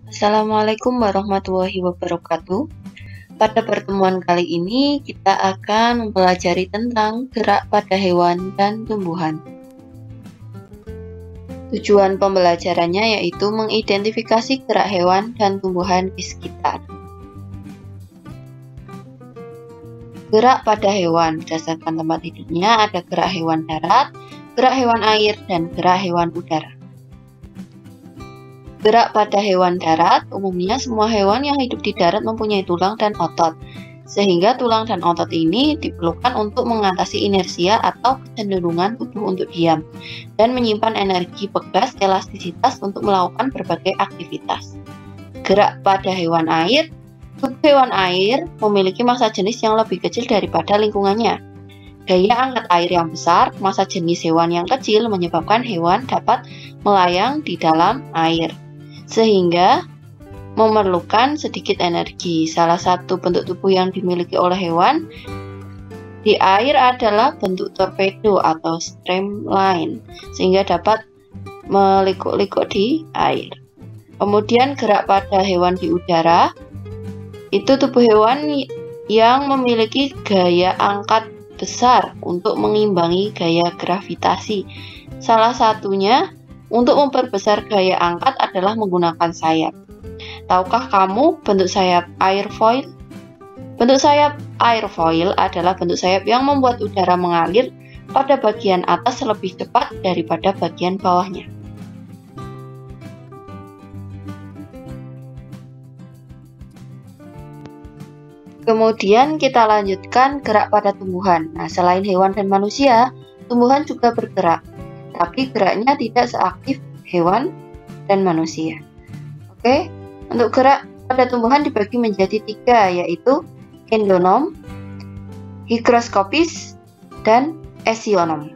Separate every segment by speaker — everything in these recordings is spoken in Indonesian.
Speaker 1: Assalamualaikum warahmatullahi wabarakatuh. Pada pertemuan kali ini kita akan mempelajari tentang gerak pada hewan dan tumbuhan. Tujuan pembelajarannya yaitu mengidentifikasi gerak hewan dan tumbuhan di sekitar. Gerak pada hewan berdasarkan tempat hidupnya ada gerak hewan darat, gerak hewan air, dan gerak hewan udara. Gerak pada hewan darat, umumnya semua hewan yang hidup di darat mempunyai tulang dan otot, sehingga tulang dan otot ini diperlukan untuk mengatasi inersia atau kecenderungan tubuh untuk diam, dan menyimpan energi bekas elastisitas untuk melakukan berbagai aktivitas. Gerak pada hewan air, tubuh hewan air memiliki massa jenis yang lebih kecil daripada lingkungannya. Gaya angkat air yang besar, massa jenis hewan yang kecil menyebabkan hewan dapat melayang di dalam air, sehingga memerlukan sedikit energi. Salah satu bentuk tubuh yang dimiliki oleh hewan di air adalah bentuk torpedo atau streamline, sehingga dapat melikuk-likuk di air. Kemudian gerak pada hewan di udara, itu tubuh hewan yang memiliki gaya angkat besar untuk mengimbangi gaya gravitasi. Salah satunya untuk memperbesar gaya angkat adalah menggunakan sayap. Tahukah kamu bentuk sayap airfoil? Bentuk sayap airfoil adalah bentuk sayap yang membuat udara mengalir pada bagian atas lebih cepat daripada bagian bawahnya. Kemudian kita lanjutkan gerak pada tumbuhan. Nah, selain hewan dan manusia, tumbuhan juga bergerak, tapi geraknya tidak seaktif hewan dan manusia. Oke, untuk gerak pada tumbuhan dibagi menjadi 3, yaitu endonom, higroskopis, dan esionom.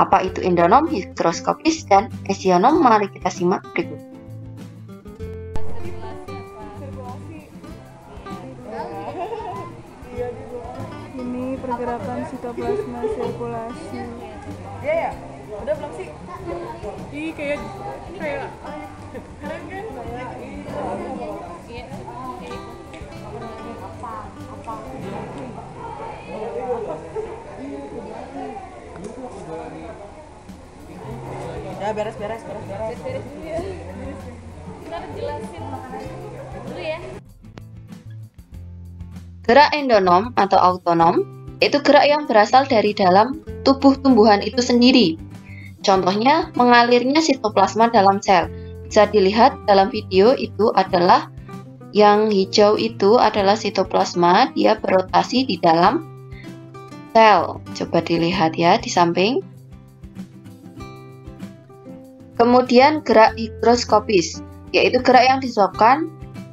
Speaker 1: Apa itu endonom, higroskopis, dan esionom? Mari kita simak berikut.
Speaker 2: Ini pergerakan sitoplasma sirkulasi.
Speaker 3: Iya ya, udah belum sih?
Speaker 2: Ih, kayak
Speaker 3: Keren kan? Ya beres.
Speaker 4: Kita jelasin makanannya dulu ya.
Speaker 1: Gerak endonom atau autonom itu gerak yang berasal dari dalam tubuh tumbuhan itu sendiri. Contohnya, mengalirnya sitoplasma dalam sel. Bisa dilihat dalam video itu adalah yang hijau itu adalah sitoplasma, dia berotasi di dalam sel. Coba dilihat ya di samping. Kemudian gerak higroskopis, yaitu gerak yang disebabkan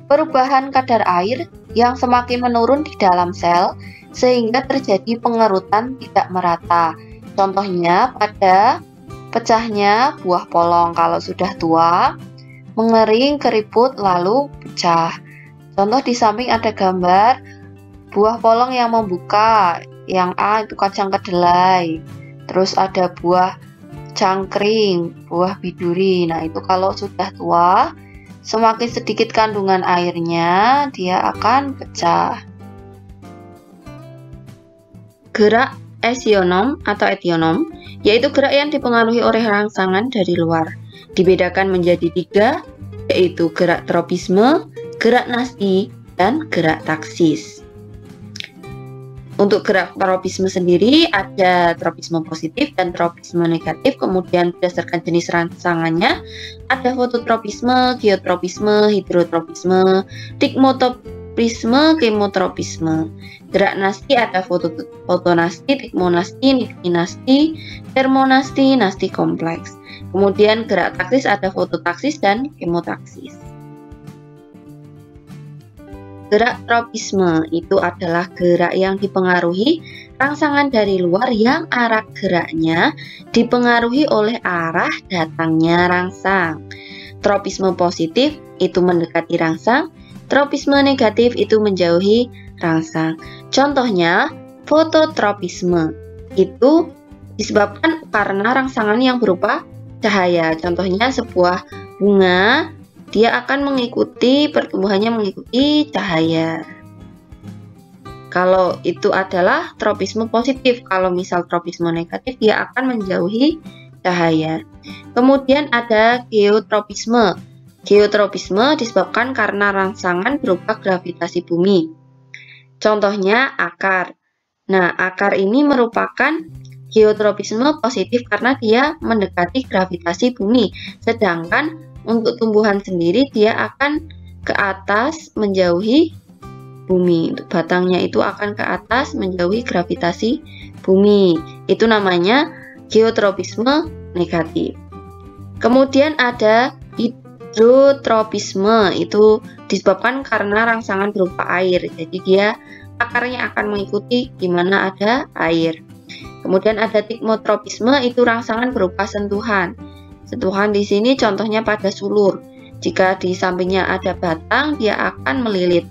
Speaker 1: perubahan kadar air yang semakin menurun di dalam sel sehingga terjadi pengerutan tidak merata. Contohnya pada pecahnya buah polong, kalau sudah tua, mengering, keriput, lalu pecah. Contoh di samping ada gambar buah polong yang membuka, yang A itu kacang kedelai, terus ada buah cangkring, buah biduri. Nah, itu kalau sudah tua, semakin sedikit kandungan airnya, dia akan pecah. Gerak esionom atau etionom, yaitu gerak yang dipengaruhi oleh rangsangan dari luar. Dibedakan menjadi 3, yaitu gerak tropisme, gerak nasti, dan gerak taksis. Untuk gerak tropisme sendiri ada tropisme positif dan tropisme negatif, kemudian berdasarkan jenis rangsangannya ada fototropisme, geotropisme, hidrotropisme, stigmotropisme, kemotropisme. Gerak nasti ada fotonasti, tikmonasti, niktinasti, termonasti, nasti kompleks. Kemudian gerak taksis ada fototaksis dan kemotaksis. Gerak tropisme itu adalah gerak yang dipengaruhi rangsangan dari luar yang arah geraknya dipengaruhi oleh arah datangnya rangsang. Tropisme positif itu mendekati rangsang, tropisme negatif itu menjauhi rangsang. Contohnya, fototropisme itu disebabkan karena rangsangan yang berupa cahaya. Contohnya sebuah bunga dia akan mengikuti pertumbuhannya mengikuti cahaya. Kalau itu adalah tropisme positif, kalau misal tropisme negatif dia akan menjauhi cahaya. Kemudian ada geotropisme. Geotropisme disebabkan karena rangsangan berupa gravitasi bumi. Contohnya akar. Nah, akar ini merupakan geotropisme positif karena dia mendekati gravitasi bumi. Sedangkan untuk tumbuhan sendiri dia akan ke atas menjauhi bumi. Untuk batangnya itu akan ke atas menjauhi gravitasi bumi. Itu namanya geotropisme negatif. Kemudian ada hidrotropisme, itu disebabkan karena rangsangan berupa air. Jadi dia akarnya akan mengikuti di mana ada air. Kemudian ada tikmotropisme, itu rangsangan berupa sentuhan. Sentuhan di sini contohnya pada sulur. Jika di sampingnya ada batang, dia akan melilit.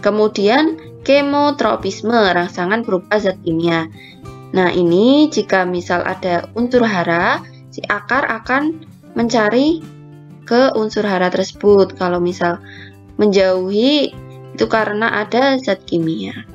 Speaker 1: Kemudian kemotropisme, rangsangan berupa zat kimia. Nah, ini jika misal ada unsur hara, si akar akan mencari ke unsur hara tersebut. Kalau misal menjauhi, itu karena ada zat kimia.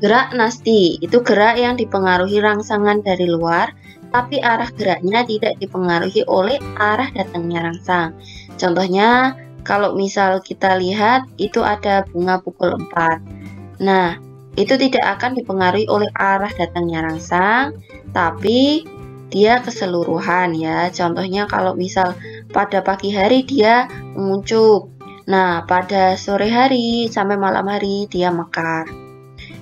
Speaker 1: Gerak nasti, itu gerak yang dipengaruhi rangsangan dari luar, tapi arah geraknya tidak dipengaruhi oleh arah datangnya rangsang. Contohnya, kalau misal kita lihat, itu ada bunga pukul 4. Nah, itu tidak akan dipengaruhi oleh arah datangnya rangsang, tapi dia keseluruhan ya. Contohnya kalau misal pada pagi hari dia menguncup, nah pada sore hari sampai malam hari dia mekar.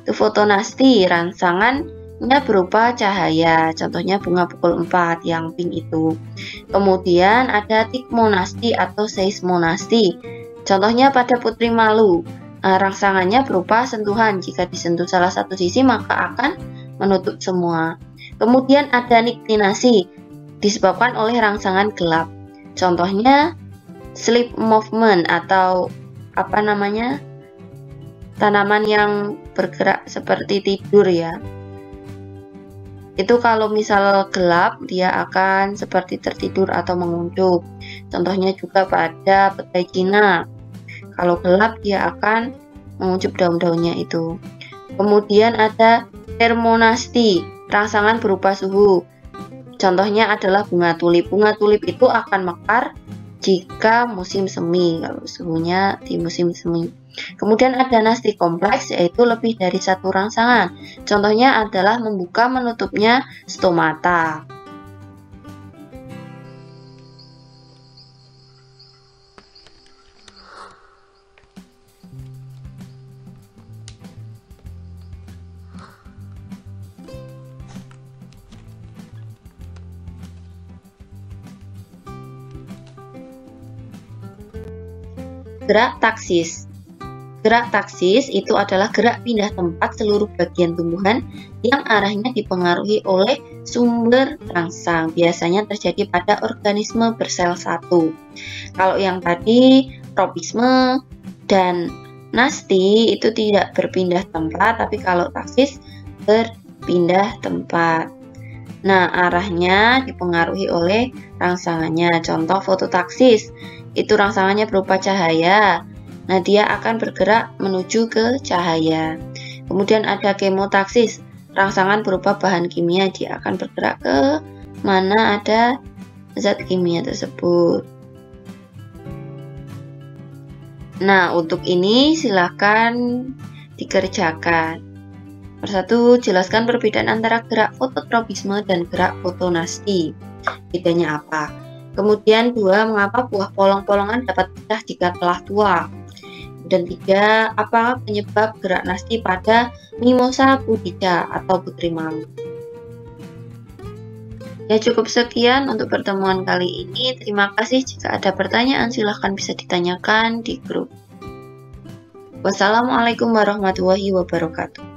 Speaker 1: Itu fotonasti, rangsangannya berupa cahaya, contohnya bunga pukul 4 yang pink itu. Kemudian ada tikmonasti atau seismonasti, contohnya pada putri malu. Rangsangannya berupa sentuhan, jika disentuh salah satu sisi maka akan menutup semua. Kemudian ada niktinasi, disebabkan oleh rangsangan gelap. Contohnya sleep movement atau tanaman yang bergerak seperti tidur ya. Itu kalau misal gelap dia akan seperti tertidur atau menguncup. Contohnya juga pada petai Cina. Kalau gelap dia akan menguncup daun-daunnya itu. Kemudian ada termonasti, rangsangan berupa suhu. Contohnya adalah bunga tulip. Bunga tulip itu akan mekar jika musim semi, kalau suhunya di musim semi. Kemudian ada nasti kompleks, yaitu lebih dari satu rangsangan. Contohnya adalah membuka menutupnya stomata. Gerak taksis. Gerak taksis itu adalah gerak pindah tempat seluruh bagian tumbuhan yang arahnya dipengaruhi oleh sumber rangsang. Biasanya terjadi pada organisme bersel satu. Kalau yang tadi tropisme dan nasti itu tidak berpindah tempat, tapi kalau taksis berpindah tempat. Nah, arahnya dipengaruhi oleh rangsangannya. Contoh fototaksis, itu rangsangannya berupa cahaya. Nah, dia akan bergerak menuju ke cahaya. Kemudian ada kemotaksis, rangsangan berupa bahan kimia, dia akan bergerak ke mana ada zat kimia tersebut. Nah, untuk ini silakan dikerjakan. Persatu, jelaskan perbedaan antara gerak fototropisme dan gerak fotonasti. Bedanya apa? Kemudian 2, mengapa buah polong-polongan dapat pecah jika telah tua? Dan 3, apa penyebab gerak nasti pada Mimosa pudida atau putri malu? Ya, cukup sekian untuk pertemuan kali ini. Terima kasih. Jika ada pertanyaan silahkan bisa ditanyakan di grup. Wassalamualaikum warahmatullahi wabarakatuh.